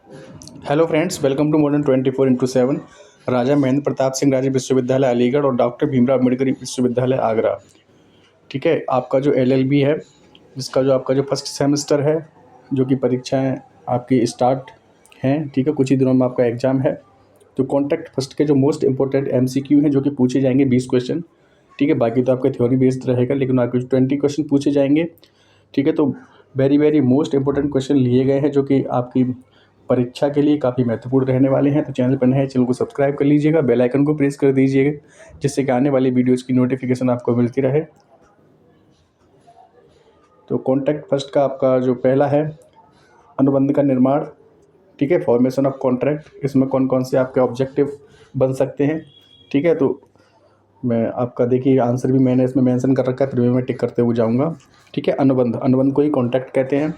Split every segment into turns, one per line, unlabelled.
Hello friends, welcome to modern 24x7। Raja Mahendra Pratap Singh राज्य विश्वविद्यालय अलीगढ़ और डॉक्टर भीमराव अम्बेडकर विश्वविद्यालय आगरा। ठीक है, आपका जो एलएलबी है, जिसका जो आपका जो फर्स्ट सेमेस्टर है, जो कि परीक्षाएं आपकी स्टार्ट हैं। ठीक है, कुछ ही दिनों में आपका एग्ज़ाम है। तो कॉन्टैक्ट फर्स्ट के जो मोस्ट इंपॉर्टेंट एमसीक्यू हैं, जो कि पूछे जाएंगे 20 क्वेश्चन। ठीक है, बाकी तो आपका थ्योरी बेस्ड रहेगा, लेकिन आपके 20 क्वेश्चन पूछे जाएंगे। ठीक है, तो very very most important question लिए गए हैं, जो कि आपकी परीक्षा के लिए काफ़ी महत्वपूर्ण रहने वाले हैं। तो चैनल पर नए हैं, चैनल को सब्सक्राइब कर लीजिएगा, बेल आइकन को प्रेस कर दीजिएगा, जिससे कि आने वाली वीडियोज़ की नोटिफिकेशन आपको मिलती रहे। तो कॉन्ट्रैक्ट फर्स्ट का आपका जो पहला है, अनुबंध का निर्माण। ठीक है, फॉर्मेशन ऑफ कॉन्ट्रैक्ट, इसमें कौन कौन से आपके ऑब्जेक्टिव बन सकते हैं। ठीक है, तो मैं आपका देखिए आंसर भी मैंने इसमें मेंशन कर रखा है, फिर भी मैं टिक करते हुए जाऊँगा। ठीक है, अनुबंध अनुबंध को ही कॉन्ट्रैक्ट कहते हैं।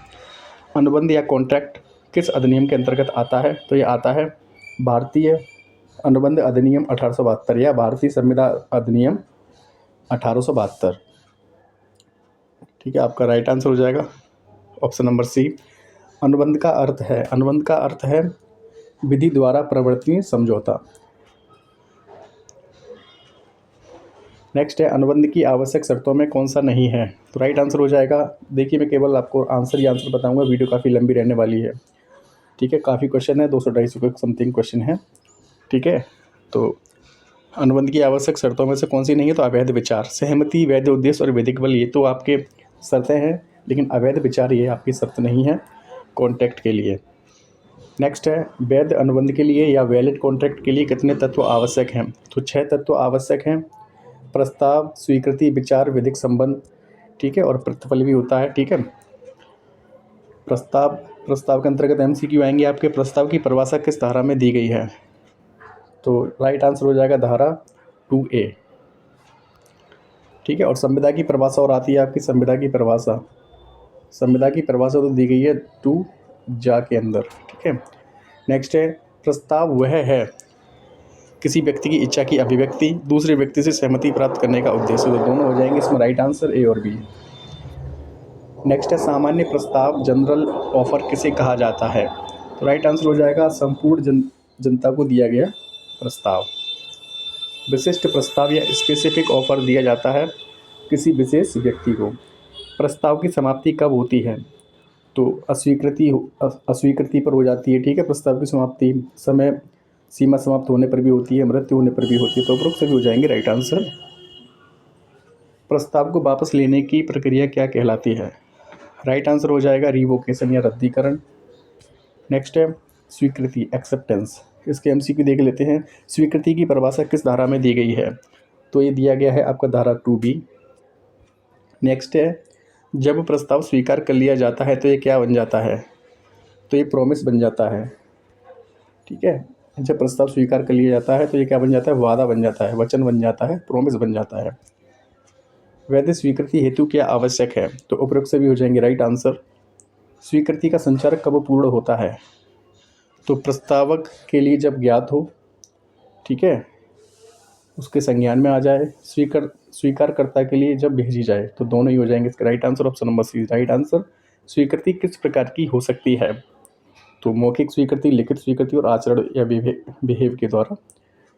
अनुबंध या कॉन्ट्रैक्ट किस अधिनियम के अंतर्गत आता है? तो ये आता है भारतीय अनुबंध अधिनियम 1872 या भारतीय संविदा अधिनियम 1872। ठीक है, आपका राइट आंसर हो जाएगा ऑप्शन नंबर सी। अनुबंध का अर्थ है विधि द्वारा प्रवर्तनीय समझौता। नेक्स्ट है, अनुबंध की आवश्यक शर्तों में कौन सा नहीं है? तो राइट आंसर हो जाएगा, देखिए मैं केवल आपको आंसर ही आंसर बताऊंगा, वीडियो काफ़ी लंबी रहने वाली है। ठीक है, काफ़ी क्वेश्चन है, 200-250 के समथिंग क्वेश्चन है। ठीक है, तो अनुबंध की आवश्यक शर्तों में से कौन सी नहीं है? तो अवैध विचार, सहमति, वैध उद्देश्य और वैधिक बल, ये तो आपके शर्तें हैं, लेकिन अवैध विचार ये आपकी शर्त नहीं है कॉन्ट्रैक्ट के लिए। नेक्स्ट है, वैध अनुबंध के लिए या वैलिड कॉन्ट्रैक्ट के लिए कितने तत्व आवश्यक हैं? तो 6 तत्व आवश्यक हैं। प्रस्ताव, स्वीकृति, विचार, विधिक संबंध। ठीक है, और प्रतिफल भी होता है। ठीक है, प्रस्ताव प्रस्ताव के अंतर्गत एमसीक्यू आएंगे आपके। प्रस्ताव की परिभाषा किस धारा में दी गई है? तो राइट आंसर हो जाएगा धारा 2A। ठीक है, और संविदा की परिभाषा और आती है आपकी संविदा की परिभाषा। संविदा की परिभाषा तो दी गई है 2 के अंदर। ठीक है, नेक्स्ट है, प्रस्ताव वह है किसी व्यक्ति की इच्छा की अभिव्यक्ति, दूसरे व्यक्ति से सहमति प्राप्त करने का उद्देश्य। तो दोनों हो जाएंगे इसमें राइट आंसर, ए और बी। नेक्स्ट है, सामान्य प्रस्ताव, जनरल ऑफर किसे कहा जाता है? तो राइट आंसर हो जाएगा संपूर्ण जनता को दिया गया प्रस्ताव। विशिष्ट प्रस्ताव या स्पेसिफिक ऑफर दिया जाता है किसी विशेष व्यक्ति को। प्रस्ताव की समाप्ति कब होती है? तो अस्वीकृति पर हो जाती है। ठीक है, प्रस्ताव की समाप्ति समय सीमा समाप्त होने पर भी होती है, मृत्यु होने पर भी होती है। तो उपरोक्त सभी हो जाएंगे राइट आंसर। प्रस्ताव को वापस लेने की प्रक्रिया क्या कहलाती है? राइट आंसर हो जाएगा रिवोकेशन या रद्दीकरण। नेक्स्ट है, स्वीकृति, एक्सेप्टेंस। इसके एमसीक्यू देख लेते हैं। स्वीकृति की परिभाषा किस धारा में दी गई है? तो ये दिया गया है आपका धारा 2B। नेक्स्ट है, जब प्रस्ताव स्वीकार कर लिया जाता है तो ये क्या बन जाता है? तो ये प्रॉमिस बन जाता है। ठीक है, जब प्रस्ताव स्वीकार कर लिया जाता है तो ये क्या बन जाता है? वादा बन जाता है, वचन बन जाता है, प्रॉमिस बन जाता है। वैध स्वीकृति हेतु क्या आवश्यक है? तो उपरोक्त से भी हो जाएंगे राइट आंसर। स्वीकृति का संचार कब पूर्ण होता है? तो प्रस्तावक के लिए जब ज्ञात हो, ठीक है, उसके संज्ञान में आ जाए, स्वीकारकर्ता के लिए जब भेजी जाए। तो दोनों ही हो जाएंगे इसका right answer, option number C right answer. स्वीकृति किस प्रकार की हो सकती है? तो मौखिक स्वीकृति, लिखित स्वीकृति और आचरण या बिहेव के द्वारा।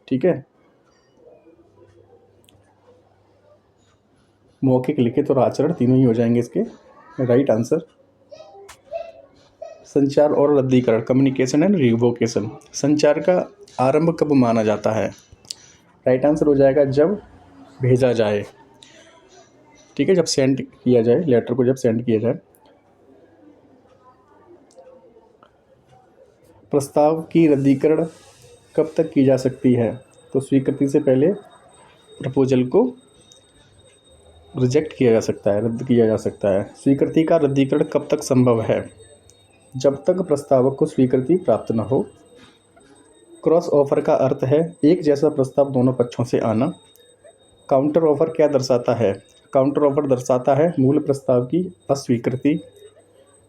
ठीक है, मौखिक, लिखित और आचरण तीनों ही हो जाएंगे इसके राइट आंसर। संचार और रद्दीकरण, कम्युनिकेशन एंड रिवोकेशन। संचार का आरंभ कब माना जाता है? राइट आंसर हो जाएगा जब भेजा जाए। ठीक है, जब सेंड किया जाए, लेटर को जब सेंड किया जाए। प्रस्ताव की रद्दीकरण कब तक की जा सकती है? तो स्वीकृति से पहले प्रपोजल को रिजेक्ट किया जा सकता है, रद्द किया जा सकता है। स्वीकृति का रद्दीकरण कब तक संभव है? जब तक प्रस्तावक को स्वीकृति प्राप्त न हो। क्रॉस ऑफर का अर्थ है एक जैसा प्रस्ताव दोनों पक्षों से आना। काउंटर ऑफर क्या दर्शाता है? काउंटर ऑफर दर्शाता है मूल प्रस्ताव की अस्वीकृति।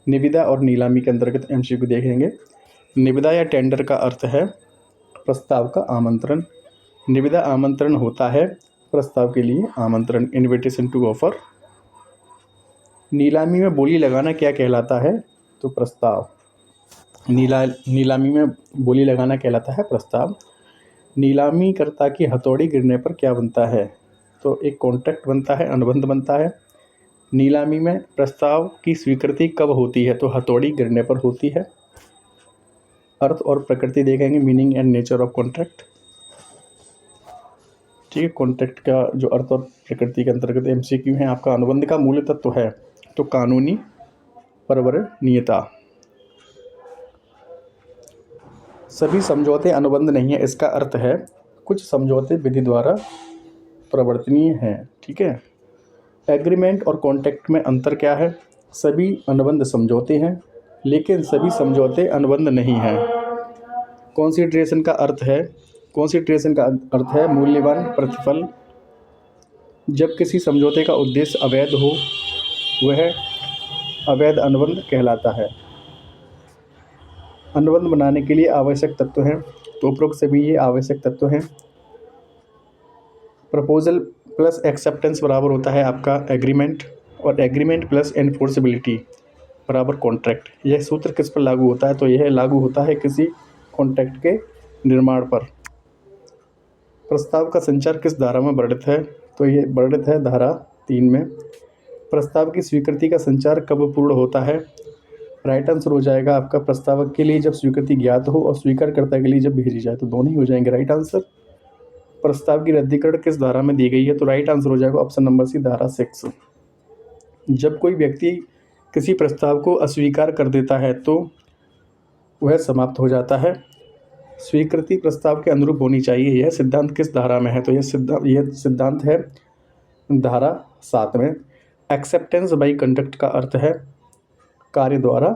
निविदा और नीलामी के अंतर्गत एमसीक्यू देखेंगे। निविदा या टेंडर का अर्थ है प्रस्ताव का आमंत्रण। निविदा आमंत्रण होता है प्रस्ताव के लिए आमंत्रण, इनविटेशन टू ऑफर। नीलामी में बोली लगाना क्या कहलाता है? तो प्रस्ताव। नीलामी में बोली लगाना कहलाता है प्रस्ताव। नीलामी कर्ता की हथौड़ी गिरने पर क्या बनता है? तो एक कॉन्ट्रैक्ट बनता है, अनुबंध बनता है। नीलामी में प्रस्ताव की स्वीकृति कब होती है? तो हथौड़ी गिरने पर होती है। अर्थ और प्रकृति देखेंगे, meaning and nature of contract. ठीक है, कॉन्ट्रैक्ट का जो अर्थ और प्रकृति के अंतर्गत एमसीक्यू है आपका। अनुबंध का मूल तत्व है तो कानूनी परवरणीयता। सभी समझौते अनुबंध नहीं है, इसका अर्थ है कुछ समझौते विधि द्वारा प्रवर्तनीय हैं। ठीक है, एग्रीमेंट और कॉन्ट्रैक्ट में अंतर क्या है? सभी अनुबंध समझौते हैं लेकिन सभी समझौते अनुबंध नहीं हैं। कॉन्सिडरेशन का अर्थ है मूल्यवान प्रतिफल। जब किसी समझौते का उद्देश्य अवैध हो वह अवैध अनुबंध कहलाता है। अनुबंध बनाने के लिए आवश्यक तत्व हैं, तो उपरोक्त सभी ये आवश्यक तत्व हैं। प्रपोजल प्लस एक्सेप्टेंस बराबर होता है आपका एग्रीमेंट, और एग्रीमेंट प्लस एनफोर्सेबिलिटी बराबर कॉन्ट्रैक्ट। यह सूत्र किस पर लागू होता है? तो यह लागू होता है किसी कॉन्ट्रैक्ट के निर्माण पर। प्रस्ताव का संचार किस धारा में वर्णित है? तो ये वर्णित है धारा 3 में। प्रस्ताव की स्वीकृति का संचार कब पूर्ण होता है? राइट आंसर हो जाएगा आपका प्रस्तावक के लिए जब स्वीकृति ज्ञात हो और स्वीकारकर्ता के लिए जब भेजी जाए, तो दोनों ही हो जाएंगे राइट आंसर। प्रस्ताव की रद्दीकरण किस धारा में दी गई है? तो राइट आंसर हो जाएगा ऑप्शन नंबर सी, धारा 6। जब कोई व्यक्ति किसी प्रस्ताव को अस्वीकार कर देता है तो वह समाप्त हो जाता है। स्वीकृति प्रस्ताव के अनुरूप होनी चाहिए, यह सिद्धांत किस धारा में है? तो यह सिद्धांत है धारा 7 में। एक्सेप्टेंस बाई कंडक्ट का अर्थ है कार्य द्वारा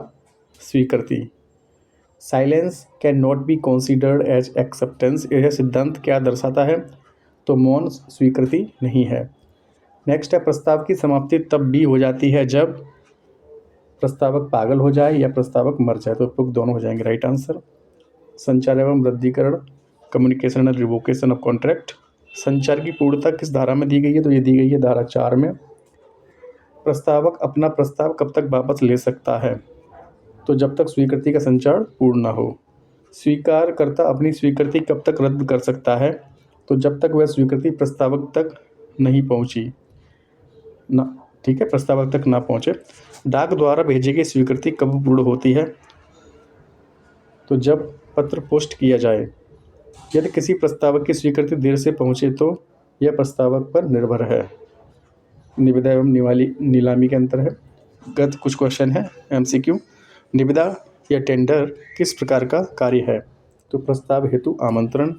स्वीकृति। Silence can not be considered as acceptance, यह सिद्धांत क्या दर्शाता है? तो मौन स्वीकृति नहीं है। नेक्स्ट है प्रस्ताव की समाप्ति तब भी हो जाती है जब प्रस्तावक पागल हो जाए या प्रस्तावक मर जाए, तो उपयुक्त दोनों हो जाएंगे राइट आंसर। संचार एवं रद्दीकरण, communication and revocation of contract. संचार की पूर्णता किस धारा में दी गई है? तो ये दी गई है धारा 4 में। प्रस्तावक अपना प्रस्ताव कब तक वापस ले सकता है? तो जब तक स्वीकृति का संचार पूर्ण न हो। स्वीकारकर्ता अपनी स्वीकृति कब तक रद्द कर सकता है? तो जब तक वह स्वीकृति प्रस्तावक तक नहीं पहुंची ना। ठीक है, प्रस्तावक तक ना पहुंचे। डाक द्वारा भेजी गई स्वीकृति कब पूर्ण होती है? तो जब पत्र पोस्ट किया जाए। यदि किसी प्रस्तावक की स्वीकृति देर से पहुंचे तो यह प्रस्तावक पर निर्भर है। निविदा एवं नीलामी के अंतर है। गत कुछ क्वेश्चन है एमसीक्यू। निविदा या टेंडर किस प्रकार का कार्य है? तो प्रस्ताव हेतु आमंत्रण।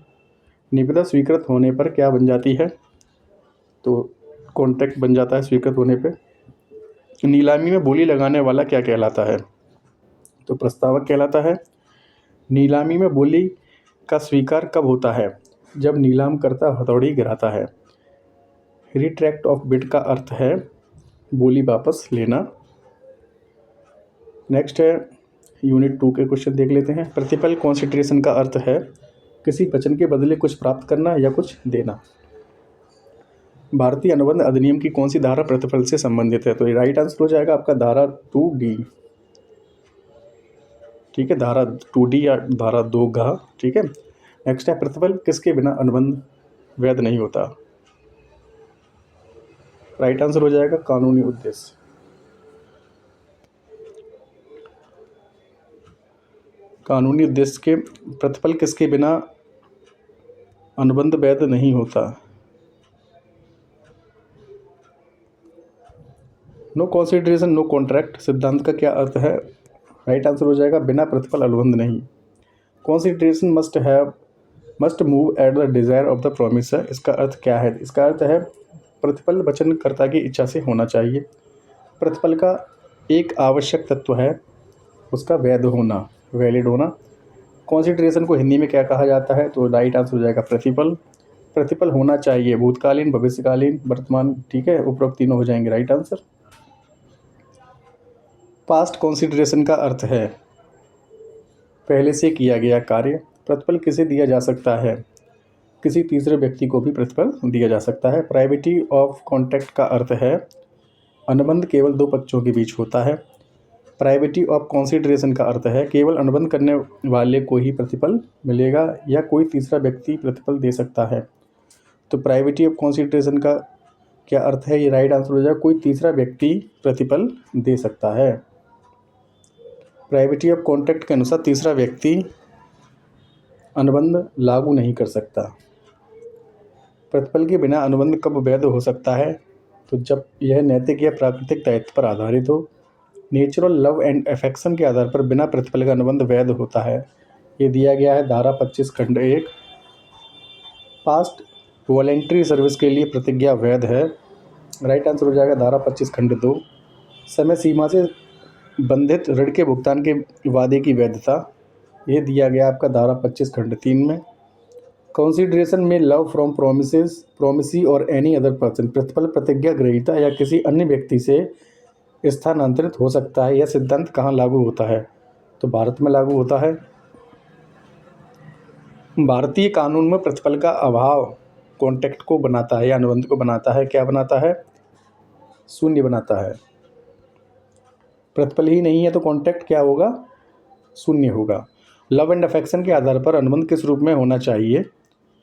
निविदा स्वीकृत होने पर क्या बन जाती है? तो कॉन्ट्रैक्ट बन जाता है स्वीकृत होने पे। नीलामी में बोली लगाने वाला क्या कहलाता है? तो प्रस्तावक कहलाता है। नीलामी में बोली का स्वीकार कब होता है? जब नीलाम करता हथौड़ी गिराता है। रिट्रैक्ट ऑफ बिड का अर्थ है बोली वापस लेना। नेक्स्ट है यूनिट 2 के क्वेश्चन देख लेते हैं। प्रतिफल कॉन्सिडरेशन का अर्थ है किसी वचन के बदले कुछ प्राप्त करना या कुछ देना। भारतीय अनुबंध अधिनियम की कौन सी धारा प्रतिफल से संबंधित है? तो ये राइट आंसर हो जाएगा आपका धारा 2D। ठीक है, धारा 2D या धारा 2 घ। ठीक है, नेक्स्ट है प्रतिफल किसके बिना अनुबंध वैध नहीं होता? राइट आंसर हो जाएगा कानूनी उद्देश्य। कानूनी उद्देश्य के प्रतिफल किसके बिना अनुबंध वैध नहीं होता? नो कॉन्सिडरेशन नो कॉन्ट्रैक्ट सिद्धांत का क्या अर्थ है? राइट आंसर हो जाएगा बिना प्रतिफल अनुबंध नहीं। Consideration must move at the desire of the promisor, इसका अर्थ क्या है? इसका अर्थ है प्रतिफल वचनकर्ता की इच्छा से होना चाहिए। प्रतिफल का एक आवश्यक तत्व है उसका वैध होना, वैलिड होना। कॉन्सिडरेशन को हिंदी में क्या कहा जाता है? तो राइट आंसर हो जाएगा प्रतिफल। प्रतिफल होना चाहिए भूतकालीन, भविष्यकालीन, वर्तमान। ठीक है, उपरोक्त तीनों हो जाएंगे राइट आंसर। पास्ट कॉन्सिडरेशन का अर्थ है पहले से किया गया कार्य। प्रतिफल किसे दिया जा सकता है? किसी तीसरे व्यक्ति को भी प्रतिफल दिया जा सकता है। प्राइवेटी ऑफ कॉन्ट्रैक्ट का अर्थ है अनुबंध केवल दो पक्षों के बीच होता है। प्राइवेटी ऑफ कंसीडरेशन का अर्थ है केवल अनुबंध करने वाले को ही प्रतिफल मिलेगा या कोई तीसरा व्यक्ति प्रतिफल दे सकता है। तो प्राइवेटी ऑफ कंसीडरेशन का क्या अर्थ है, ये राइट आंसर हो जाएगा कोई तीसरा व्यक्ति प्रतिफल दे सकता है। प्राइवेटी ऑफ कॉन्ट्रैक्ट के अनुसार तीसरा व्यक्ति अनुबंध लागू नहीं कर सकता। प्रतिफल के बिना अनुबंध कब वैध हो सकता है, तो जब यह नैतिक या प्राकृतिक दायित्व पर आधारित हो। नेचुरल लव एंड अफेक्शन के आधार पर बिना प्रतिफल का अनुबंध वैध होता है। ये दिया गया है धारा 25 खंड 1। पास्ट वॉलेंट्री सर्विस के लिए प्रतिज्ञा वैध है। राइट आंसर हो जाएगा धारा 25 खंड 2। समय सीमा से बंधित ऋण के भुगतान के वादे की वैधता, ये दिया गया आपका धारा 25 खंड 3 में। कंसीडरेशन में लव फ्रॉम प्रोमिसी और एनी अदर पर्सन, प्रतिफल प्रतिज्ञा ग्रहीता या किसी अन्य व्यक्ति से स्थानांतरित हो सकता है। यह सिद्धांत कहाँ लागू होता है, तो भारत में लागू होता है। भारतीय कानून में प्रतिफल का अभाव कॉन्ट्रैक्ट को बनाता है या अनुबंध को बनाता है, क्या बनाता है, शून्य बनाता है। प्रतिफल ही नहीं है तो कॉन्ट्रैक्ट क्या होगा, शून्य होगा। लव एंड अफेक्शन के आधार पर अनुबंध किस रूप में होना चाहिए,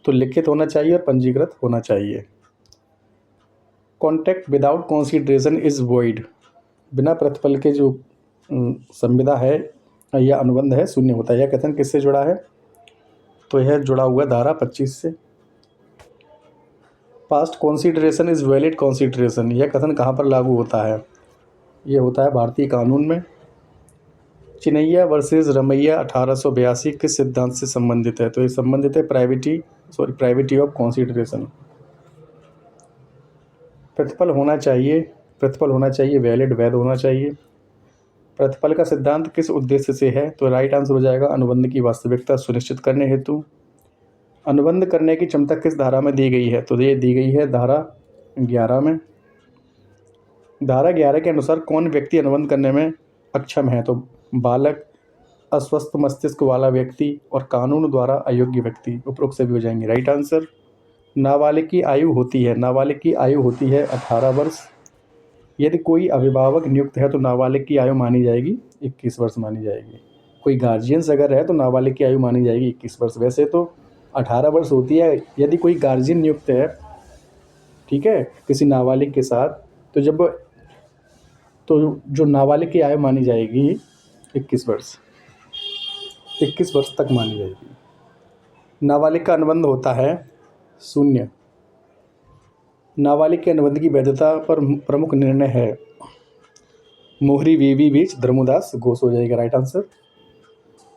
तो लिखित होना चाहिए और पंजीकृत होना चाहिए। Contract without consideration is void, बिना प्रतिफल के जो संविदा है या अनुबंध है शून्य होता है। यह कथन किससे जुड़ा है, तो यह जुड़ा हुआ धारा 25 से। Past consideration is valid consideration, यह कथन कहाँ पर लागू होता है, ये होता है भारतीय कानून में। चिनैया वर्सेस रमैया 1882 किस सिद्धांत से संबंधित है, तो ये संबंधित है प्राइवेटी ऑफ कंसीडरेशन। प्रतिफल होना चाहिए वैलिड वैध होना चाहिए। प्रतिफल का सिद्धांत किस उद्देश्य से है, तो राइट आंसर हो जाएगा अनुबंध की वास्तविकता सुनिश्चित करने हेतु। अनुबंध करने की क्षमता किस धारा में दी गई है, तो ये दी गई है धारा 11 में। धारा 11 के अनुसार कौन व्यक्ति अनुबंध करने में अक्षम है, तो बालक, अस्वस्थ मस्तिष्क वाला व्यक्ति और कानून द्वारा अयोग्य व्यक्ति, उपरोक्त सभी हो जाएंगे राइट आंसर। नाबालिग की आयु होती है 18 वर्ष। यदि कोई अभिभावक नियुक्त है तो नाबालिग की आयु मानी जाएगी 21 वर्ष मानी जाएगी। कोई गार्जियंस अगर है तो नाबालिग की आयु मानी जाएगी 21 वर्ष। वैसे तो 18 वर्ष होती है यदि कोई गार्जियन नियुक्त है, ठीक है, किसी नाबालिग के साथ, तो जो नाबालिग की आयु मानी जाएगी 21 वर्ष तक मानी जाएगी। नाबालिग का अनुबंध होता है शून्य। नाबालिग के अनुबंध की वैधता पर प्रमुख निर्णय है मोहरी वीवी बीच धर्मदास घोष हो जाएगा राइट आंसर।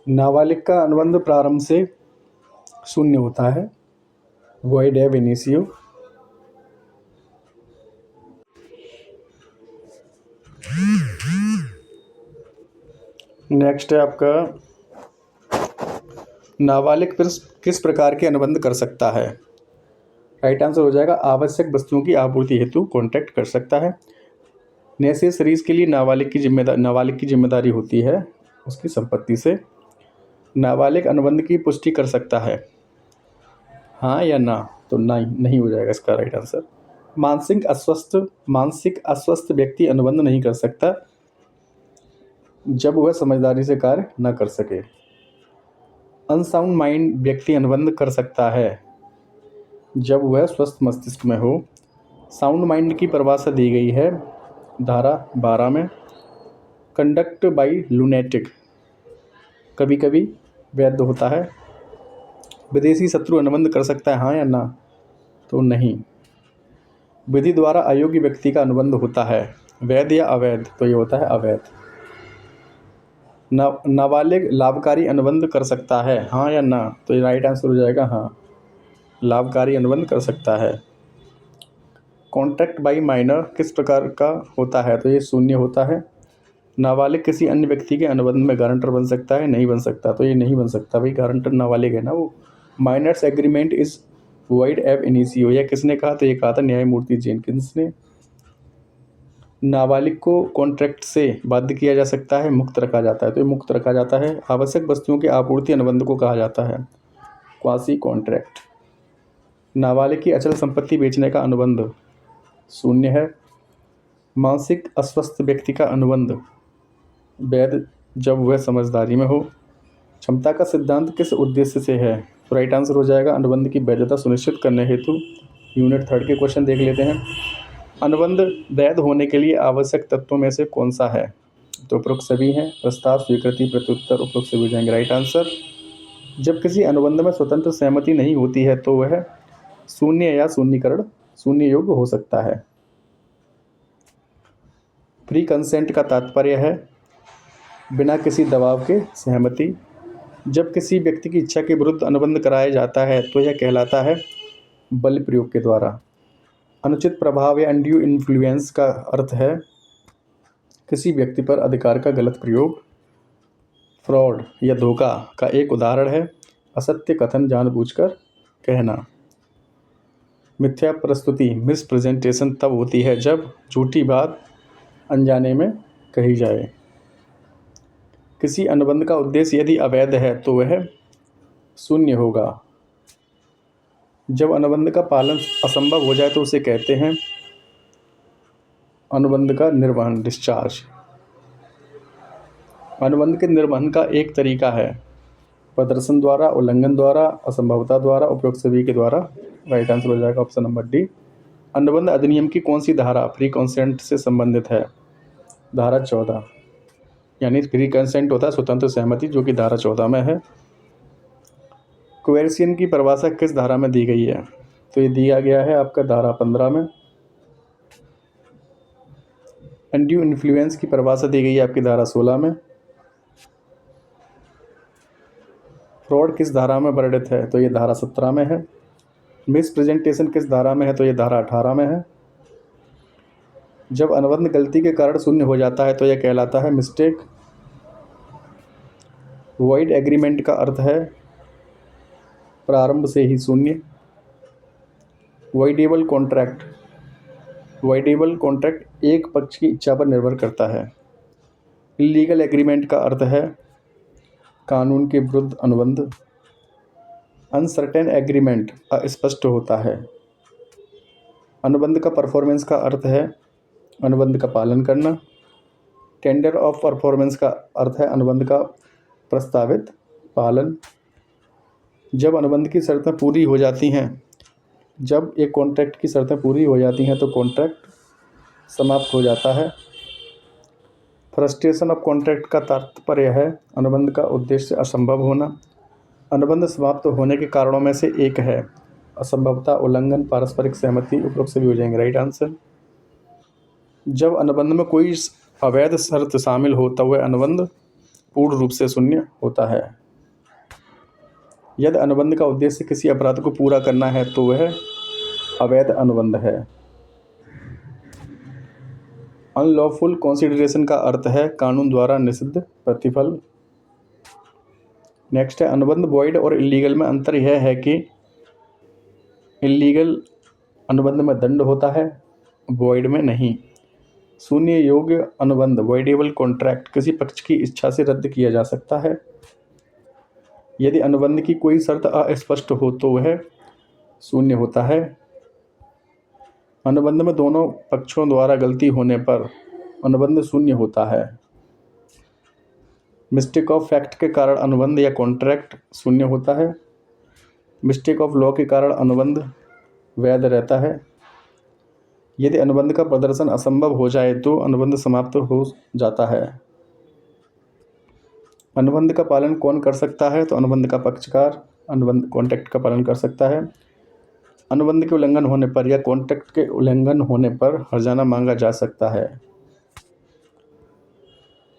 नाबालिग का अनुबंध प्रारंभ से शून्य होता है, वॉइड एब इनिशियो। नेक्स्ट है आपका नाबालिग किस प्रकार के अनुबंध कर सकता है, राइट आंसर हो जाएगा आवश्यक वस्तुओं की आपूर्ति हेतु कॉन्ट्रैक्ट कर सकता है। नेसेसरीज के लिए नाबालिग की जिम्मेदारी होती है उसकी संपत्ति से। नाबालिग अनुबंध की पुष्टि कर सकता है, हाँ या ना, तो नहीं हो जाएगा इसका राइट आंसर। मानसिक अस्वस्थ व्यक्ति अनुबंध नहीं कर सकता जब वह समझदारी से कार्य न कर सके। अनसाउंड माइंड व्यक्ति अनुबंध कर सकता है जब वह स्वस्थ मस्तिष्क में हो। साउंड माइंड की परिभाषा दी गई है धारा 12 में। कंडक्ट बाय लूनेटिक कभी कभी वैध होता है। विदेशी शत्रु अनुबंध कर सकता है, हाँ या ना, तो नहीं। विधि द्वारा अयोग्य व्यक्ति का अनुबंध होता है वैध या अवैध, तो ये होता है अवैध। नाबालिग लाभकारी अनुबंध कर सकता है, हाँ या ना, तो ये राइट आंसर हो जाएगा हाँ, लाभकारी अनुबंध कर सकता है। कॉन्ट्रैक्ट बाय माइनर किस प्रकार का होता है, तो ये शून्य होता है। नाबालिग किसी अन्य व्यक्ति के अनुबंध में गारंटर बन सकता है, नहीं बन सकता, तो ये नहीं बन सकता भाई, गारंटर नाबालिग है ना वो। Minors agreement is void ab initio, यह किसने कहा, तो ये कहा था न्यायमूर्ति जेनकिंस ने। नाबालिग को कॉन्ट्रैक्ट से बाध्य किया जा सकता है, मुक्त रखा जाता है, तो ये मुक्त रखा जाता है। आवश्यक वस्तुओं की आपूर्ति अनुबंध को कहा जाता है क्वासी कॉन्ट्रैक्ट। नाबालिग की अचल संपत्ति बेचने का अनुबंध शून्य है। मानसिक अस्वस्थ व्यक्ति का अनुबंध वैध जब वह समझदारी में हो। क्षमता का सिद्धांत किस उद्देश्य से है? तो राइट आंसर हो जाएगा अनुबंध की वैधता सुनिश्चित करने हेतु। यूनिट 3 के क्वेश्चन देख लेते हैं। अनुबंध वैध होने के लिए आवश्यक तत्वों में से कौन सा है? तो उपरोक्त सभी हैं। प्रस्ताव, स्वीकृति, प्रत्युत्तर, उपरोक्त सभी हो जाएंगे राइट आंसर। जब किसी अनुबंध में स्वतंत्र सहमति नहीं होती है तो वह शून्य या शून्यकरण शून्य योग्य हो सकता है। प्री कंसेंट का तात्पर्य है बिना किसी दबाव के सहमति। जब किसी व्यक्ति की इच्छा के विरुद्ध अनुबंध कराया जाता है तो यह कहलाता है बल प्रयोग के द्वारा। अनुचित प्रभाव या अनड्यू इन्फ्लुएंस का अर्थ है किसी व्यक्ति पर अधिकार का गलत प्रयोग। फ्रॉड या धोखा का एक उदाहरण है असत्य कथन जानबूझकर कहना। मिथ्या प्रस्तुति मिस प्रेजेंटेशन तब होती है जब झूठी बात अनजाने में कही जाए। किसी अनुबंध का उद्देश्य यदि अवैध है तो वह शून्य होगा। जब अनुबंध का पालन असंभव हो जाए तो उसे कहते हैं अनुबंध का निर्वहन, डिस्चार्ज। अनुबंध के निर्वहन का एक तरीका है प्रदर्शन द्वारा, उल्लंघन द्वारा, असंभवता द्वारा, उपरोक्त सभी के द्वारा। राइट आंसर हो जाएगा ऑप्शन नंबर डी। अनुबंध अधिनियम की कौन सी धारा प्री कंसेंट से संबंधित है? धारा 14, यानी प्री कंसेंट होता है स्वतंत्र सहमति, जो कि धारा 14 में है। कोएर्सियन की परिभाषा किस धारा में दी गई है? तो ये दिया गया है आपका धारा 15 में। अनड्यू इन्फ्लुएंस की परिभाषा दी गई है आपकी धारा 16 में। फ्रॉड किस धारा में वर्णित है? तो ये धारा 17 में है। मिस प्रेजेंटेशन किस धारा में है? तो ये धारा 18 में है। जब अनुबंध गलती के कारण शून्य हो जाता है तो यह कहलाता है मिस्टेक। वॉइड एग्रीमेंट का अर्थ है प्रारंभ से ही शून्य। वॉइडेबल कॉन्ट्रैक्ट एक पक्ष की इच्छा पर निर्भर करता है। इलीगल एग्रीमेंट का अर्थ है कानून के विरुद्ध अनुबंध। अनसर्टेन एग्रीमेंट अस्पष्ट होता है। अनुबंध का परफॉर्मेंस का अर्थ है अनुबंध का पालन करना। टेंडर ऑफ परफॉर्मेंस का अर्थ है अनुबंध का प्रस्तावित पालन। जब अनुबंध की शर्तें पूरी हो जाती हैं, जब एक कॉन्ट्रैक्ट की शर्तें पूरी हो जाती हैं तो कॉन्ट्रैक्ट समाप्त हो जाता है। फ्रस्ट्रेशन ऑफ कॉन्ट्रैक्ट का तात्पर्य है अनुबंध का उद्देश्य असंभव होना। अनुबंध समाप्त होने के कारणों में से एक है असंभवता, उल्लंघन, पारस्परिक सहमति। उपरोक्त सभी हो जाएंगे राइट आंसर। जब अनुबंध में कोई अवैध शर्त शामिल हो तब वह अनुबंध पूर्ण रूप से शून्य होता है। यदि अनुबंध का उद्देश्य किसी अपराध को पूरा करना है तो वह अवैध अनुबंध है। अनलॉफुल कंसीडरेशन का अर्थ है कानून द्वारा निषिद्ध प्रतिफल। नेक्स्ट है अनुबंध वॉइड और इलीगल में अंतर यह है कि इलीगल अनुबंध में दंड होता है, वॉइड में नहीं। शून्य योग्य अनुबंध वॉइडेबल कॉन्ट्रैक्ट किसी पक्ष की इच्छा से रद्द किया जा सकता है। यदि अनुबंध की कोई शर्त अस्पष्ट हो तो वह शून्य होता है। अनुबंध में दोनों पक्षों द्वारा गलती होने पर अनुबंध शून्य होता है। मिस्टेक ऑफ फैक्ट के कारण अनुबंध या कॉन्ट्रैक्ट शून्य होता है। मिस्टेक ऑफ लॉ के कारण अनुबंध वैध रहता है। यदि अनुबंध का प्रदर्शन असंभव हो जाए तो अनुबंध समाप्त हो जाता है। अनुबंध का पालन कौन कर सकता है? तो अनुबंध का पक्षकार अनुबंध कॉन्ट्रैक्ट का पालन कर सकता है। अनुबंध के उल्लंघन होने पर या कॉन्ट्रैक्ट के उल्लंघन होने पर हर्जाना मांगा जा सकता है।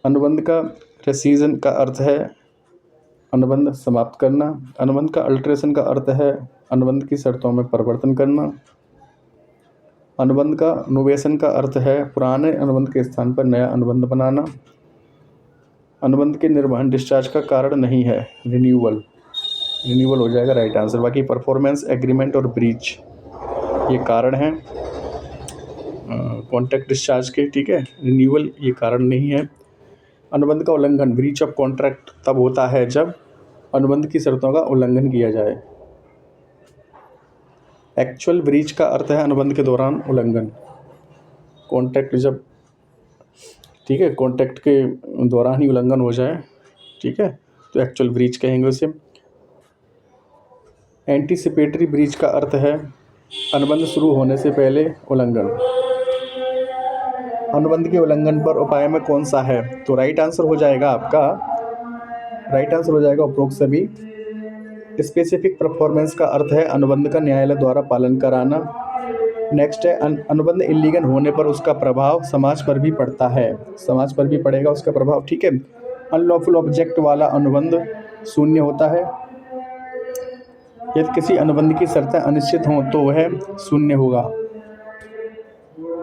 अनुबंध का रेसिजन का अर्थ है अनुबंध समाप्त करना। अनुबंध का अल्टरेशन का अर्थ है अनुबंध की शर्तों में परिवर्तन करना। अनुबंध का नोवेशन का अर्थ है पुराने अनुबंध के स्थान पर नया अनुबंध बनाना। अनुबंध के निर्वहन डिस्चार्ज का कारण नहीं है, रिन्यूअल हो जाएगा राइट आंसर। बाकी परफॉर्मेंस, एग्रीमेंट और ब्रीच ये कारण हैं कॉन्ट्रैक्ट डिस्चार्ज के, ठीक है। रिन्यूअल ये कारण नहीं है। अनुबंध का उल्लंघन, ब्रीच ऑफ कॉन्ट्रैक्ट तब होता है जब अनुबंध की शर्तों का उल्लंघन किया जाए। एक्चुअल ब्रीच का अर्थ है अनुबंध के दौरान उल्लंघन। कॉन्ट्रैक्ट जब ठीक है, कॉन्ट्रैक्ट के दौरान ही उल्लंघन हो जाए, ठीक है, तो एक्चुअल ब्रीच कहेंगे उसे। एंटीसिपेटरी ब्रीच का अर्थ है अनुबंध शुरू होने से पहले उल्लंघन। अनुबंध के उल्लंघन पर उपाय में कौन सा है? तो राइट आंसर हो जाएगा आपका, राइट आंसर हो जाएगा उपरोक्त सभी। स्पेसिफिक परफॉर्मेंस का अर्थ है अनुबंध का न्यायालय द्वारा पालन कराना। नेक्स्ट है अनुबंध इल्लीगल होने पर उसका प्रभाव समाज पर भी पड़ता है, समाज पर भी पड़ेगा उसका प्रभाव, ठीक है। अनलॉफुल ऑब्जेक्ट वाला अनुबंध शून्य होता है। यदि किसी अनुबंध की शर्तें अनिश्चित हों तो वह शून्य होगा।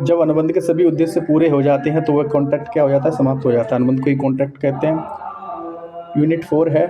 जब अनुबंध के सभी उद्देश्य पूरे हो जाते हैं तो वह कॉन्ट्रैक्ट क्या हो जाता है? समाप्त हो जाता है। अनुबंध को ही कॉन्ट्रैक्ट कहते हैं। यूनिट 4 है